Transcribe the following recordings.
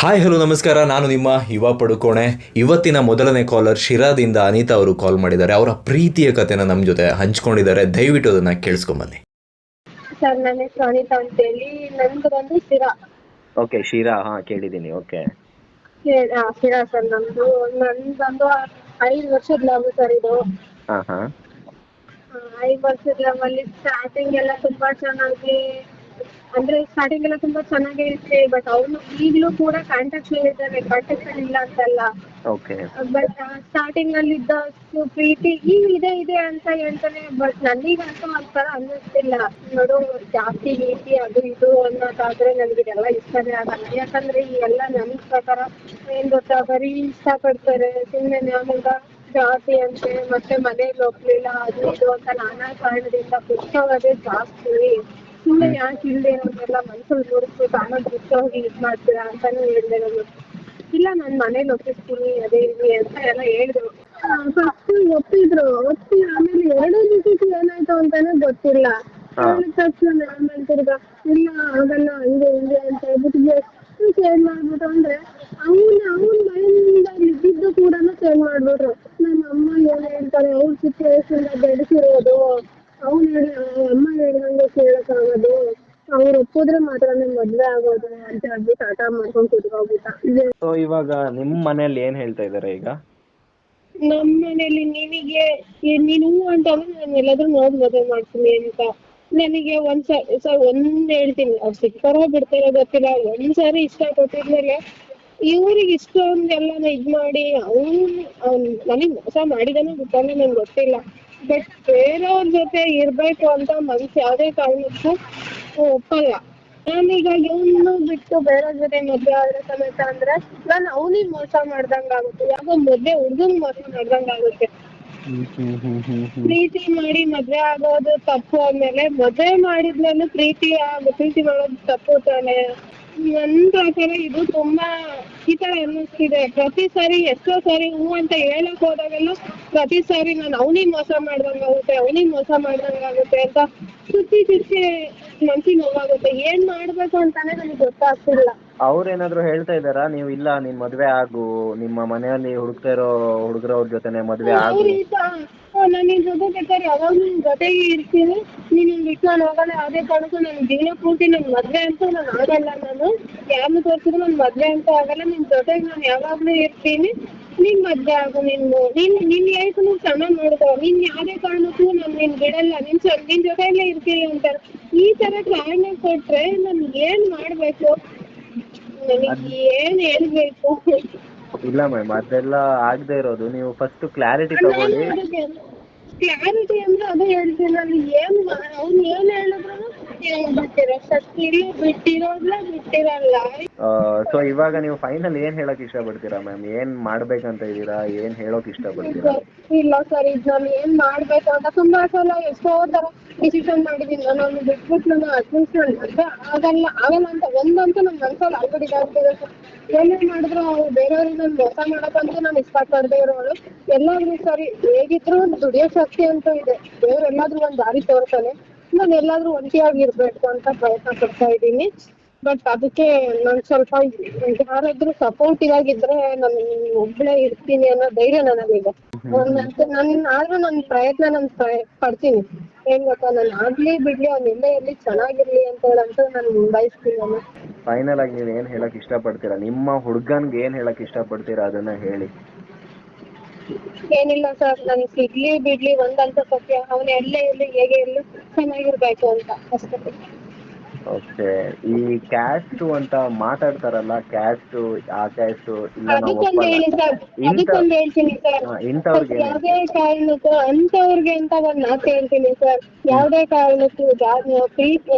Hi hello ನಮಸ್ಕಾರ. ನಾನು ನಿಮ್ಮ ಯುವ ಪಡುಕೋಣೆ. ಇವತ್ತಿನ ಮೊದಲನೇ ಕಾಲರ್ ಶಿರಾದಿಂದ ಅನಿತಾ ಅವರು ಕಾಲ್ ಮಾಡಿದ್ದಾರೆ. ಅವರ ಪ್ರೀತಿಯ ಕಥೆನ ನಮ್ಮ ಜೊತೆ ಹಂಚ್ಕೊಂಡಿದ್ದಾರೆ. ದಯವಿಟ್ಟು ಅದನ್ನ ಕೇಳಿಸ್ಕೊಂಬನ್ನಿ. ಸರ್ ನನ್ನ ಹೆಸರು ಅನಿತಾ ಅಂತೇಳಿ. ನಂದು ಬಂದು ಶಿರಾ. ಓಕೆ, ಶಿರಾ. ಕೇಳಿದ್ದೀನಿ. ಓಕೆ. ಶಿರಾ ಸರ್. ನಂದು ಬಂದು 5 ವರ್ಷದ ಲವ್ ಸರ್ ಇದು. ಹಾ ಹಾ 5 ವರ್ಷದ ಲವ್ ಅಲ್ಲಿ ಸ್ಟಾರ್ಟಿಂಗ್ ಎಲ್ಲ ತುಂಬಾ ಚೆನ್ನಾಗಿ, ಅಂದ್ರೆ ಸ್ಟಾರ್ಟಿಂಗ್ ಎಲ್ಲ ತುಂಬಾ ಚೆನ್ನಾಗೇ ಇರುತ್ತೆ. ಬಟ್ ಅವನು ಈಗಲೂ ಕೂಡ ಕಾಂಟ್ಯಾಕ್ಟ್ ಇದ್ದಾರೆ, ಕಾಂಟ್ಯಾಕ್ಟ್ ಇಲ್ಲ ಅಂತಲ್ಲ. ಓಕೆ. ಬಟ್ ಸ್ಟಾರ್ಟಿಂಗ್ ಅಲ್ಲಿ ಇದ್ದಷ್ಟು ಪ್ರೀತಿ ಈಗ ಇದೆ ಅಂತ ಹೇಳ್ತಾನೆ. ಬಟ್ ನನಗಂತೂ ಒಂಥರ ಅನ್ನಿಸ್ತಿಲ್ಲ. ನೋಡು, ಜಾಸ್ತಿ ನೀತಿ ಅದು ಇದು ಅನ್ನೋದಾದ್ರೆ ನನಗಿದೆಲ್ಲ ಇಷ್ಟನೇ ಆಗಲ್ಲ. ಯಾಕಂದ್ರೆ ಈ ಎಲ್ಲ ನನ್ನ ಪ್ರಕಾರ ಏನ್ ಗೊತ್ತಾ, ಬರೀ ಇಷ್ಟ ಪಡ್ತಾರೆ ಸುಮ್ಮನೆ. ನಮಗ ಜಾತಿ ಅಂತೆ, ಮತ್ತೆ ಮನೇಲಿ ಒಪ್ಲಿಲ್ಲ ಅದು ಇದು ಅಂತ ನಾನಾ ಕಾರಣದಿಂದ ಬಿಟ್ಟೋಗೋದೇ ಜಾಸ್ತಿ. ಸುಮ್ಮನೆ ಯಾಕೆ ಇಲ್ಲದೆ ಇರೋದೆಲ್ಲ ಮನ್ಸಲ್ಲಿ ನೋಡಿಸ್ಬೇಕು, ಆಮೇಲೆ ಬಿಟ್ಟೋಗಿ ಇದ್ ಮಾಡ್ತೀರಾ ಅಂತಾನು ಹೇಳ್ದೆ ನಾನು. ಇಲ್ಲ ನಾನು ಮನೇಲಿ ಒಪ್ಪಿಸ್ತೀನಿ ಅದೇ ಇದೆ ಅಂತ ಎಲ್ಲ ಹೇಳಿದ್ರು. ಫಸ್ಟ್ ಒಪ್ಪಿ ಆಮೇಲೆ 2 ದಿವಸಕ್ಕೆ ಏನಾಯ್ತು ಅಂತಾನೆ ಗೊತ್ತಿಲ್ಲ. ಹೇಳಿದ ತಕ್ಷಣ ಆಮೇಲೆ ತಿರ್ಗಾ ಇಲ್ಲ ಆಗಲ್ಲ ಹಂಗೆ ಹಿಂಗೆ ಅಂತ ಹೇಳ್ಬಿಟ್ಟು ಎಷ್ಟು ಚೇಂಜ್ ಮಾಡ್ಬಿಟ್ಟು, ಅಂದ್ರೆ ಅವ್ನ ಮೈಂಡ್ ಅಲ್ಲಿ ಇದ್ದಿದ್ದು ಕೂಡ ಚೇಂಜ್ ಮಾಡ್ಬಿಟ್ರು. ನಮ್ಮ ಅಮ್ಮ ಏನ್ ಹೇಳ್ತಾರೆ, ಅವ್ರ ಸಿಚುವೇಶನ್ ಬೆಳೆಸಿರೋದು, ಅಮ್ಮ ಹೇಳ್ದಂಗೆ ಕೇಳಕ್ಕಾಗೋದು, ಅವ್ರು ಒಪ್ಪಿದ್ರೆ ಮಾತ್ರ ಮದ್ವೆ ಆಗೋದು ಅಂತ ಹೇಳ್ಬಿಟ್ಟು ಆಟ ಮಾಡ್ಕೊಂಡು ಕುತ್ಕೋಗ್ಬಿಟ್ಟ. ಸೊ ಇವಾಗ ನಿಮ್ ಮನೇಲಿ ಏನ್ ಹೇಳ್ತಾ ಇದಾರೆ ಈಗ? ನಮ್ಮ ಮನೇಲಿ ನೀನು ಅಂತಂದ್ರೆ ನಾನು ಎಲ್ಲಾದ್ರೂ ನೋಡಿ ಮದುವೆ ಮಾಡ್ತೀನಿ ಅಂತ. ನನಗೆ ಒಂದ್ ಹೇಳ್ತೀನಿ, ಅವ್ರು ಸಿಗ್ತಾರೋ ಬಿಡ್ತಾರೋ ಗೊತ್ತಿಲ್ಲ. ಒಂದ್ಸಾರಿ ಇಷ್ಟ ಕೊಟ್ಟಿದ್ಮೇಲೆ ಇವ್ರಿಗೆ ಇಷ್ಟೊಂದೆಲ್ಲ ಇದ್ ಮಾಡಿ ಅವ್ನ್ ನನಗ್ ಮೋಸ ಮಾಡಿದಾನೋ ಬಿಟ್ಟಾನೋ ನಂಗೆ ಗೊತ್ತಿಲ್ಲ. ಬಟ್ ಬೇರೆಯವ್ರ ಜೊತೆ ಇರ್ಬೇಕು ಅಂತ ಮನ್ಸು ಯಾವ್ದೇ ಕಾರಣಕ್ಕೂ ಒಪ್ಪಲ್ಲ. ನಾನೀಗ ಇವ್ನು ಬಿಟ್ಟು ಬೇರೆ ಜೊತೆ ಮದ್ವೆ ಆದ್ರೆ ಸಮೇತ ಅಂದ್ರೆ ನಾನು ಅವನಿಗೆ ಮೋಸ ಮಾಡ್ದಂಗ ಆಗುತ್ತೆ, ಯಾಕೋ ಹುಡ್ಗನ್ ಮೋಸ ಮಾಡ್ದಂಗ ಆಗುತ್ತೆ. ಪ್ರೀತಿ ಮಾಡಿ ಮದ್ವೆ ಆಗೋದು ತಪ್ಪು ಆದ್ಮೇಲೆ, ಮದ್ವೆ ಮಾಡಿದ್ಮೇಲೆ ಪ್ರೀತಿ ಮಾಡೋದು ತಪ್ಪು ತಾನೆ. ನನ್ ಪ್ರಕಾರ ಇದು ತುಂಬಾ ಈ ತರ ಅನ್ನಿಸ್ತಿದೆ. ಪ್ರತಿ ಸಾರಿ ಎಷ್ಟೋ ಸಾರಿ ಹೂ ಅಂತ ಹೇಳಕ್ ಹೋದಾಗೆಲ್ಲ ಪ್ರತಿ ಸಾರಿ ನಾನು ಅವನಿಗೆ ಮೋಸ ಮಾಡ್ದಂಗಾಗುತ್ತೆ ಅಂತ ಸುತ್ತಿ ಮನ್ಸಿಗೆ ನೋವಾಗುತ್ತೆ. ಏನ್ ಮಾಡ್ಬೇಕು ಅಂತಾನೆ ನನಗೆ ಗೊತ್ತಾಗ್ತಿಲ್ಲ. ಅವ್ರೇನಾದ್ರು ಹೇಳ್ತಾ ಇದಾರಾ, ನೀವು ಇಲ್ಲ ನೀನ್ ಮದ್ವೆ ಆಗು, ನಿಮ್ಮ ಮನೆಯಲ್ಲಿ ಹುಡುಕ್ತಾ ಇರೋ ಹುಡುಗರವ್ರ ಜೊತೆನೆ ಮದ್ವೆ ಆಗು? ನಾನು ನಿನ್ ಜೊತೆ ಬೇಕಾದ್ರೆ ಯಾವಾಗ್ಲೂ ನಿನ್ ಜೊತೆಗೆ ಇರ್ತೀನಿ, ನೀನ್ ಬಿಟ್ಟು ನಾನು ಹೋಗಲ್ಲ. ಯಾವುದೇ ಕಾರಣಕ್ಕೂ ನನ್ನ ಜೀವನ ಪೂರ್ತಿ ನನ್ ಮದ್ವೆ ಅಂತೂ ನಾನು ಆಗಲ್ಲ. ನಾನು ಯಾರನ್ನು ತೋರಿಸಿದ್ರು ನನ್ ಮದ್ವೆ ಅಂತೂ ಆಗಲ್ಲ. ನಿನ್ ಜೊತೆಗೆ ನಾನು ಯಾವಾಗ್ಲೂ ಇರ್ತೀನಿ, ನೀನ್ ಮದ್ವೆ ಆಗು. ನಿನ್ ಲೈಫ್ ಚೆನ್ನಾಗ್ ನೋಡ್ಕೋ, ನೀನ್ ಯಾವ್ದೇ ಕಾರಣಕ್ಕೂ ನಿನ್ ಬಿಡಲ್ಲ, ನಿನ್ ಜೊತೆಯಲ್ಲೇ ಇರ್ತೀನಿ ಅಂತಾರೆ. ಈ ತರ ಕಾರಣ ಕೊಟ್ರೆ ನನ್ ಏನ್ ಮಾಡ್ಬೇಕು, ನನಗೆ ಏನ್ ಹೇಳ್ಬೇಕು? ಇಲ್ಲ ಮ್ಯಾಮ್, ಅದೆಲ್ಲ ಆಗದೆ ಇರೋದು. ನೀವು ಫಸ್ಟ್ ಕ್ಲಾರಿಟಿ ತಗೊಳ್ಳಿ. ಕ್ಲಾರಿಟಿ ಅಂದ್ರೆ ಅದೇ ಹೇಳ್ತೀನಿ ನಾನು. ಅವ್ನು ಏನ್ ಹೇಳಿದ್ರು ಬಿಟ್ಟಿರಲ್ಲ. ಸೊ ಇವಾಗ ನೀವು ಫೈನಲ್ ಏನ್ ಹೇಳಕ್ ಇಷ್ಟಪಡ್ತೀರಾ ಮ್ಯಾಮ್? ಏನ್ ಮಾಡ್ಬೇಕಂತ ಇದೀರಾ? ಏನ್ ಹೇಳೋಕ್ ಇಷ್ಟಪಡ್ತೀರಾ? ಇಲ್ಲ ಸರ್, ಇದು ನಾನು ಏನ್ ಮಾಡ್ಬೇಕು ಅಂತ ತುಂಬಾ ಸಲ ಎಷ್ಟೋ ತರ ಡಿಸಿಷನ್ ಮಾಡಿದೀನಿ. ನಾನು ಬಿಟ್ಬಿಟ್ಟು ನಾನು ಅಟ್ಲೀಸ್ಟ್ ಆಗಲ್ಲ ಅಂತ ಒಂದಂತೂ ನನ್ನ ಮನ್ಸಲ್ಲಿ ಆಲ್ರೆಡಿ ಇದಾಗ್ತಿದೆ ಸರ್. ಏನೇ ಮಾಡಿದ್ರು ಬೇರೆಯವ್ರಿಗೆ ನಾನು ಮೋಸ ಮಾಡಕ್ಕಂತೂ ನಾನು ಇಷ್ಟಪಡದೆ ಇರೋಳು. ಎಲ್ಲಾದ್ರೂ ಸರಿ, ಹೇಗಿದ್ರು ಒಂದು ದುಡಿಯೋ ಶಕ್ತಿ ಅಂತೂ ಇದೆ. ದೇವ್ರು ಎಲ್ಲಾದ್ರೂ ಒಂದ್ ದಾರಿ ತೋರ್ತಾನೆ. ನಾನು ಎಲ್ಲಾದ್ರೂ ಒಂಟಿಯಾಗಿರ್ಬೇಕು ಅಂತ ಪ್ರಯತ್ನ ಪಡ್ತಾ ಇದ್ದೀನಿ. ಬಟ್ ಅದಕ್ಕೆ ನಾನು ಸ್ವಲ್ಪ ಯಾರಾದ್ರೂ ಸಪೋರ್ಟಿವ್ ಆಗಿದ್ರೆ ನಾನು ಒಬ್ಳೆ ಇರ್ತೀನಿ ಅನ್ನೋ ಧೈರ್ಯ ನನಗಿದೆ. ಆದ್ರೂ ನನ್ನ ಪ್ರಯತ್ನ ಪಡ್ತೀನಿ. ಏನ್ ಗೊತ್ತಾ, ನಾನು ಆಗ್ಲಿ ಬಿಡ್ಲಿ ಅವ್ನ ಎಲ್ಲೇ ಇರ್ಲಿ ಚೆನ್ನಾಗಿರ್ಲಿ ಅಂತ ಹೇಳಂತೂ ನಾನು ಬಯಸ್ತೀನಿ. ನಾನು ಫೈನಲ್ ಆಗಿ ನೀವು ಏನ್ ಹೇಳಕ್ ಇಷ್ಟಪಡ್ತೀರಾ? ನಿಮ್ಮ ಹುಡ್ಗನ್ಗೆ ಏನ್ ಹೇಳಕ್ ಇಷ್ಟಪಡ್ತೀರಾ ಅದನ್ನ ಹೇಳಿ. ಏನಿಲ್ಲ ಸರ್, ನನ್ ಸಿಗ್ಲಿ ಬಿಡ್ಲಿ ಒಂದಂತ ಸತ್ಯ, ಅವನ ಎಲ್ಲೇ ಇರ್ಲಿ ಹೇಗೆ ಇರ್ಲಿ ಚೆನ್ನಾಗಿರ್ಬೇಕು ಅಂತ ಅಷ್ಟೇ. ಓಕೆ. ಈ ಕ್ಯಾಸ್ಟ್ ಅಂತ ಮಾತಾಡ್ತಾರಲ್ಲ, ಕ್ಯಾಸ್ಟ್ ಆ ಕ್ಯಾಸ್ಟ್ ಇಲ್ಲ ಅದಕ್ಕೊಂದು ಹೇಳ್ತೀನಿ ಸರ್. ಇಂಥವ್ರಿಗೆ ಯಾವ್ದೇ ಕಾರಣಕ್ಕೂ ಅಂತವ್ರಿಗೆ ಅಂತ ಒಂದ್ ಮಾತು ಹೇಳ್ತೀನಿ ಸರ್. ಯಾವ್ದೇ ಕಾರಣಕ್ಕೂ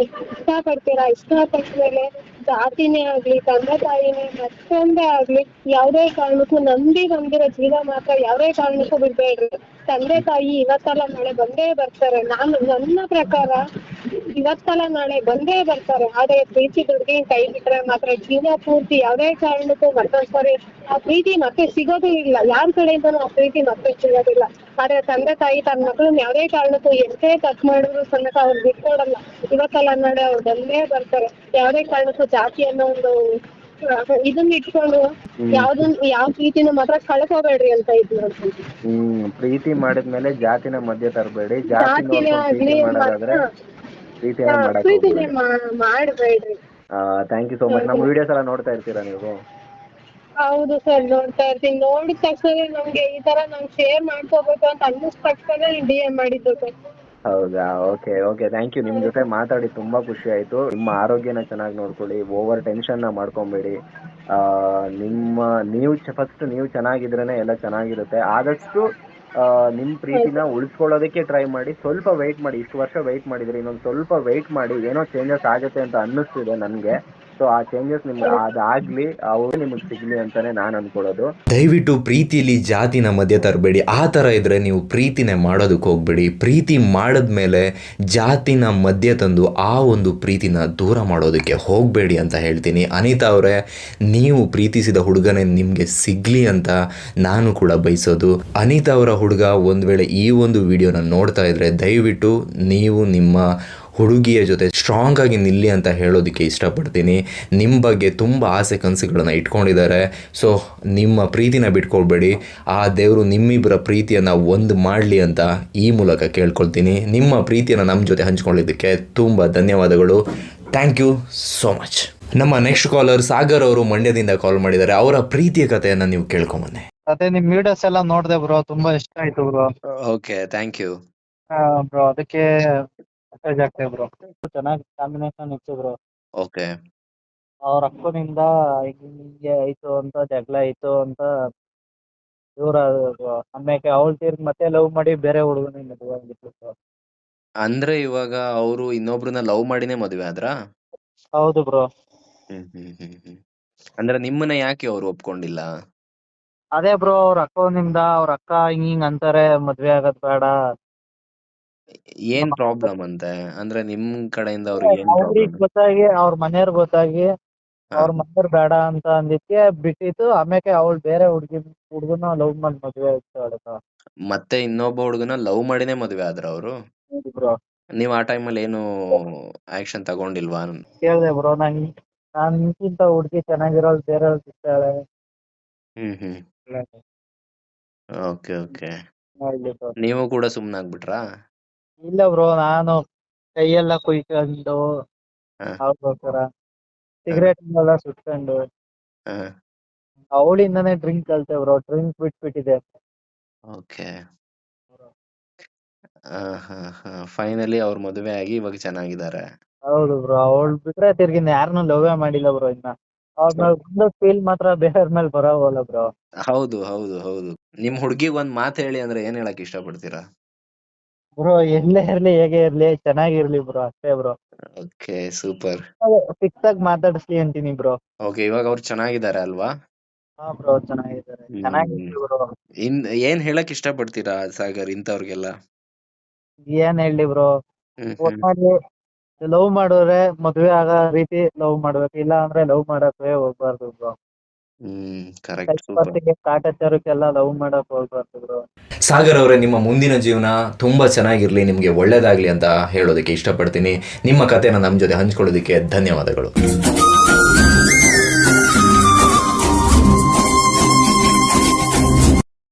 ಇಷ್ಟಪಟ್ಮೇಲೆ ಜಾತಿನೇ ಆಗ್ಲಿ, ತಂದೆ ತಾಯಿನೇ ಮತ್ತೊಂದೇ ಆಗ್ಲಿ, ಯಾವ್ದೇ ಕಾರಣಕ್ಕೂ ನಂಬಿರೋ ಜೀವ ಮಾತ್ರ ಯಾವ್ದೇ ಕಾರಣಕ್ಕೂ ಬಿಡ್ಬೇಡ್ರಿ. ತಂದೆ ತಾಯಿ ಇವತ್ತಲ್ಲ ನಾಳೆ ಬಂದೇ ಬರ್ತಾರೆ. ನನ್ನ ಪ್ರಕಾರ ಇವತ್ತಲ್ಲ ನಾಳೆ ಬಂದೇ ಬರ್ತಾರೆ. ಆದ್ರೆ ಪ್ರೀತಿ ದುಡ್ಡಿ ಕೈ ಬಿಟ್ರೆ ಮಾತ್ರ ಜೀವನ ಪೂರ್ತಿ ಯಾವ್ದೇ ಕಾರಣಕ್ಕೂ ಮತ್ತೊಂದ್ಸರಿ ಆ ಪ್ರೀತಿ ಮತ್ತೆ ಸಿಗೋದೇ ಇಲ್ಲ. ಯಾರ ಕಡೆಯಿಂದನೂ ಆ ಪ್ರೀತಿ ಮತ್ತೆ ಸಿಗೋದಿಲ್ಲ. ಆದ್ರೆ ತಂದೆ ತಾಯಿ ತನ್ನ ಮಕ್ಕಳನ್ನ ಯಾವ್ದೇ ಕಾರಣಕ್ಕೂ ಎಷ್ಟೇ ತಪ್ಪು ಮಾಡಿದ್ರು ಸಮೇತ ಅವ್ರು ಬಿಟ್ಕೊಡಲ್ಲ. ಇವತ್ತಲ್ಲ ನಾಳೆ ಅವ್ರು ಬಂದೇ ಬರ್ತಾರೆ. ಯಾವ್ದೇ ಕಾರಣಕ್ಕೂ ಜಾತಿ ಅನ್ನೋ ಒಂದು ಇದನ್ನ ಇಟ್ಕೊಂಡು ಯಾವ ಪ್ರೀತಿನ ಮಾತ್ರ ಕಳ್ಕೋಬೇಡ್ರಿ ಅಂತ ಇದ್ ನೋಡ್ತೀನಿ. ಪ್ರೀತಿ ಮಾಡಿದ್ಮೇಲೆ ಜಾತಿನ ಮಧ್ಯೆ ತರಬೇಡಿ. ಜಾತಿ ಜಾತಿನೇ ನೋಡ್ಕೊಂಡು ಪ್ರೀತಿ ಆಗ್ಲಿ ಮಾಡೋದಾದ್ರೆ ಪ್ರೀತಿನೇ ಮಾಡಕ್ ಪ್ರೀತಿನೇ ಹೋಗ್ಬೇಡಿ. ಮಾಡ್ಬೇಡ್ರಿ. Thank you so much. ನಮ್ಮ ವಿಡಿಯೋಸ್ ಎಲ್ಲ ನೋಡ್ತಾ ಇರ್ತೀರಾ ನೀವು? ಹೌದು ಸರ್, ನೋಡ್ತಾ ಇರ್ತೀನಿ. ನೋಡಿದ ತಕ್ಷಣ ನಮ್ಗೆ ಈ ತರ ನಾವ್ ಶೇರ್ ಮಾಡ್ಕೋಬೇಕು ಅಂತ ಅನ್ನಿಸ್ ತಕ್ಷಣ DM ಮಾಡಿದ್ದು ಸರ್. ಹೌದಾ? Okay okay, thank you. ನಿಮ್ಮ ಜೊತೆ ಮಾತಾಡಿ ತುಂಬಾ ಖುಷಿ ಆಯ್ತು. ನಿಮ್ಮ ಆರೋಗ್ಯನ ಚೆನ್ನಾಗಿ ನೋಡ್ಕೊಳ್ಳಿ, ಓವರ್ ಟೆನ್ಷನ್ನ ಮಾಡ್ಕೊಬೇಡಿ. ನೀವು ಫಸ್ಟ್ ನೀವು ಚೆನ್ನಾಗಿದ್ರೇನೆ ಎಲ್ಲ ಚೆನ್ನಾಗಿರುತ್ತೆ. ಆದಷ್ಟು ನಿಮ್ಮ ಪ್ರೀತಿನ ಉಳಿಸ್ಕೊಳ್ಳೋದಕ್ಕೆ ಟ್ರೈ ಮಾಡಿ. ಸ್ವಲ್ಪ ವೆಯ್ಟ್ ಮಾಡಿ. ಇಷ್ಟು ವರ್ಷ ವೆಯ್ಟ್ ಮಾಡಿದ್ರಿ, ಇನ್ನೊಂದು ಸ್ವಲ್ಪ ವೆಯ್ಟ್ ಮಾಡಿ. ಏನೋ ಚೇಂಜಸ್ ಆಗುತ್ತೆ ಅಂತ ಅನ್ನಿಸ್ತಿದೆ ನನಗೆ. ಸೊ ಆ ಚೇಂಜಸ್ ನಿಮ್ಗೆ ಅದಾಗಲಿ, ಅವರು ನಿಮಗೆ ಸಿಗಲಿ ಅಂತಲೇ ನಾನು ಅಂದ್ಕೊಳ್ಳೋದು. ದಯವಿಟ್ಟು ಪ್ರೀತಿಲಿ ಜಾತಿನ ಮಧ್ಯೆ ತರಬೇಡಿ. ಆ ಥರ ಇದ್ದರೆ ನೀವು ಪ್ರೀತಿನೇ ಮಾಡೋದಕ್ಕೆ ಹೋಗಬೇಡಿ. ಪ್ರೀತಿ ಮಾಡಿದ್ಮೇಲೆ ಜಾತಿನ ಮಧ್ಯೆ ತಂದು ಆ ಒಂದು ಪ್ರೀತಿನ ದೂರ ಮಾಡೋದಕ್ಕೆ ಹೋಗಬೇಡಿ ಅಂತ ಹೇಳ್ತೀನಿ. ಅನಿತಾ ಅವರೇ, ನೀವು ಪ್ರೀತಿಸಿದ ಹುಡುಗನೇ ನಿಮಗೆ ಸಿಗಲಿ ಅಂತ ನಾನು ಕೂಡ ಬಯಸೋದು. ಅನಿತಾ ಅವರ ಹುಡುಗ ಒಂದು ವೇಳೆ ಈ ಒಂದು ವಿಡಿಯೋನ ನೋಡ್ತಾ ಇದ್ದರೆ ದಯವಿಟ್ಟು ನೀವು ನಿಮ್ಮ ಹುಡುಗಿಯ ಜೊತೆ ಸ್ಟ್ರಾಂಗ್ ಆಗಿ ನಿಲ್ಲಿ ಅಂತ ಹೇಳೋದಕ್ಕೆ ಇಷ್ಟಪಡ್ತೀನಿ. ನಿಮ್ಮ ಬಗ್ಗೆ ತುಂಬ ಆಸೆ ಕನಸುಗಳನ್ನು ಇಟ್ಕೊಂಡಿದ್ದಾರೆ. ಸೊ ನಿಮ್ಮ ಪ್ರೀತಿನ ಬಿಟ್ಕೊಳ್ಬೇಡಿ. ಆ ದೇವರು ನಿಮ್ಮಿಬ್ಬರ ಪ್ರೀತಿಯನ್ನು ಒಂದು ಮಾಡಲಿ ಅಂತ ಈ ಮೂಲಕ ಕೇಳ್ಕೊಳ್ತೀನಿ. ನಿಮ್ಮ ಪ್ರೀತಿಯನ್ನು ನಮ್ಮ ಜೊತೆ ಹಂಚ್ಕೊಳ್ಳೋದಕ್ಕೆ ತುಂಬ ಧನ್ಯವಾದಗಳು. Thank you so much. ನಮ್ಮ ನೆಕ್ಸ್ಟ್ ಕಾಲರ್ ಸಾಗರ್ ಅವರು ಮಂಡ್ಯದಿಂದ ಕಾಲ್ ಮಾಡಿದ್ದಾರೆ. ಅವರ ಪ್ರೀತಿಯ ಕಥೆಯನ್ನು ನೀವು ಕೇಳ್ಕೊಂಬನ್ನಿ. ಅದೇ ನಿಮ್ ವಿಡಿಯೋಸ್ ಎಲ್ಲ ನೋಡ್ದೆ ಬ್ರೋ, ತುಂಬಾ ಇಷ್ಟ ಆಯ್ತು bro. Okay, thank you bro ಅದಕ್ಕೆ ಮೆಸೇಜ್ ಆಗ್ತೇ ಬ್ರೋ. ಚೆನ್ನಾಗಿ ಕಾಂಬಿನೇಷನ್ ಇತ್ತು ಬ್ರೋ. ಓಕೆ. ಅವ್ರ ಅಕ್ಕನಿಂದ ಹಿಂಗೆ ಆಯ್ತು ಅಂತ ಜಗಳ ಆಯ್ತು ಅಂತ ದೂರ ಆಮೇಲೆ ಅವಳು ತೀರ್ಗಿ ಮತ್ತೆ ಲವ್ ಮಾಡಿ ಬೇರೆ ಹುಡುಗನಿಗೆ ಮದುವೆ ಆಗಿತ್ತು ಬ್ರೋ. ಅಂದ್ರೆ ಇವಾಗ ಅವರು ಇನ್ನೊಬ್ರನ್ನ ಲವ್ ಮಾಡಿನೇ ಮದುವೆ ಆದ್ರಾ? ಹೌದು ಬ್ರೋ. ಅಂದ್ರೆ ನಿಮ್ಮನ್ನ ಯಾಕೆ ಅವ್ರು ಒಪ್ಕೊಂಡಿಲ್ಲ? ಅದೇ ಬ್ರೋ, ಅವ್ರ ಅಕ್ಕನಿಂದ ಅವ್ರ ಅಕ್ಕ ಹಿಂಗ್ ಅಂತಾರೆ ಮದ್ವೆ ಆಗೋದ್ ಬೇಡ. ಏನ್ ಪ್ರಾಬ್ಲಮ್ ಅಂತೆ? ಅಂದ್ರೆ ನಿಮ್ ಕಡೆಯಿಂದ ಅವ್ರಿಗೆ ಏನ್ ಅವ್ರಿಗೆ ಪ್ರಾಬ್ಲಮ್? ಗೊತ್ತಾಗಿ ಅವ್ರ ಮನೆಯವ್ರ್ ಗೊತ್ತಾಗಿ ಅವ್ರ ಮನೆಯವ್ರ್ ಬೇಡ ಅಂತ ಅಂದಿಕ್ಕೆ ಬಿಟ್ಟಿತ್ತು. ಆಮೇಲೆ ಅವಳು ಬೇರೆ ಹುಡುಗನ ಲವ್ ಮಾಡಿ ಮದ್ವೆ ಆಯ್ತು. ಮತ್ತೆ ಇನ್ನೊಬ್ಬ ಹುಡುಗನ ಲವ್ ಮಾಡಿನೇ ಮದುವೆ ಆದ್ರ ಅವರು? ಬ್ರೋ ನೀವ್ ಆ ಟೈಮಲ್ಲಿ ಏನು ಆಕ್ಷನ್ ತಗೊಂಡಿಲ್ವಾ? ಕೇಳ್ದೆ ಬ್ರೋ, ನನ್ಗಿಂತ ಹುಡ್ಗಿ ಚೆನ್ನಾಗಿರೋಳು ಬೇರೆ ಸಿಗ್ತಾಳೆ. ಹ್ಮ್. Okay okay. ಮಾಡ್ಲಿ bro. ನೀವು ಕೂಡ ಸುಮ್ನಾಗ್ಬಿಟ್ರಾ? ಇಲ್ಲ ಬ್ರೋ, ನಾನು ಕೈಯೆಲ್ಲ ಕುಯ್ಕೊಂಡು ಹ. ಅವ್ರಿಗೋಸ್ಕರ ಸಿಗರೇಟ್ ಎಲ್ಲ ಸುಟ್ಕೊಂಡು ಹ. ಅವಳಿಂದಾನೇ ಡ್ರಿಂಕ್ ಕಲ್ತೆ ಬ್ರೋ. ಡ್ರಿಂಕ್ ಬಿಟ್ಬಿಟ್ಟಿದೆ. ಓಕೆ. ಫೈನಲಿ ಅವ್ರ ಮದುವೆ ಆಗಿ ಇವಾಗ ಚೆನ್ನಾಗಿದ್ದಾರೆ. ಹೌದು ಬ್ರೋ, ಅವಳು ಬಿಟ್ರೆ ತಿರ್ಗಿ ಯಾರನ್ನೂ ಲವ್ವೇ ಮಾಡಿಲ್ಲ ಬ್ರೋ. ಇನ್ನ ಅವ್ರ ಮೇಲೆ ಬಂದ ಫೀಲ್ ಮಾತ್ರ ಬೇರೆಯವ್ರ ಮೇಲೆ ಬರೋವಲ್ಲ ಬ್ರೋ. ಹೌದು ಹೌದು ಹೌದು. ನಿಮ್ ಹುಡ್ಗಿಗ್ ಒಂದ್ ಮಾತ್ ಹೇಳಿ ಅಂದ್ರೆ ಏನ್ ಹೇಳಕ್ ಇಷ್ಟಪಡ್ತೀರಾ? ಬ್ರೋ ಎಲ್ಲೇ ಇರ್ಲಿ ಹೇಗೆ ಇರ್ಲಿ ಚೆನ್ನಾಗಿರ್ಲಿ ಬ್ರೋ, ಅಷ್ಟೇ ಬ್ರೋ. Okay, super. ಫಿಕ್ಸ್ ಆಗಿ ಮಾತಾಡಿಸ್ಲಿ ಅಂತೀನಿ ಬ್ರೋ. ಓಕೆ, ಇವಾಗ ಅವ್ರು ಚೆನ್ನಾಗಿದ್ದಾರೆ ಅಲ್ವಾ? ಹಾ ಬ್ರೋ, ಚೆನ್ನಾಗಿದ್ದಾರೆ. ಚೆನ್ನಾಗಿರ್ಲಿ ಬ್ರೋ. ಏನ್ ಹೇಳಕ್ ಇಷ್ಟಪಡ್ತೀರಾ ಸಾಗರ್ ಇಂಥವ್ರಿಗೆಲ್ಲ? ಏನ್ ಹೇಳಿ ಬ್ರೋ, ಹ್ಮ್. ಒಟ್ನಲ್ಲಿ ಲವ್ ಮಾಡೋರೆ ಮದ್ವೆ ಆಗೋ ರೀತಿ ಲವ್ ಮಾಡ್ಬೇಕು, ಇಲ್ಲ ಅಂದ್ರೆ ಲವ್ ಮಾಡಕ್ಕೆ ಹೋಗ್ಬಾರ್ದು ಬ್ರೋ. Correct, super. ಕಾಟಾಚಾರಕ್ಕೆಲ್ಲ ಲವ್ ಮಾಡಕ್ ಹೋಗ್ಬಾರ್ದು ಬ್ರೋ. ಸಾಗರ್ ಅವರೇ, ನಿಮ್ಮ ಮುಂದಿನ ಜೀವನ ತುಂಬ ಚೆನ್ನಾಗಿರಲಿ, ನಿಮಗೆ ಒಳ್ಳೇದಾಗಲಿ ಅಂತ ಹೇಳೋದಕ್ಕೆ ಇಷ್ಟಪಡ್ತೀನಿ. ನಿಮ್ಮ ಕಥೆನ ನಮ್ಮ ಜೊತೆ ಹಂಚ್ಕೊಳ್ಳೋದಕ್ಕೆ ಧನ್ಯವಾದಗಳು.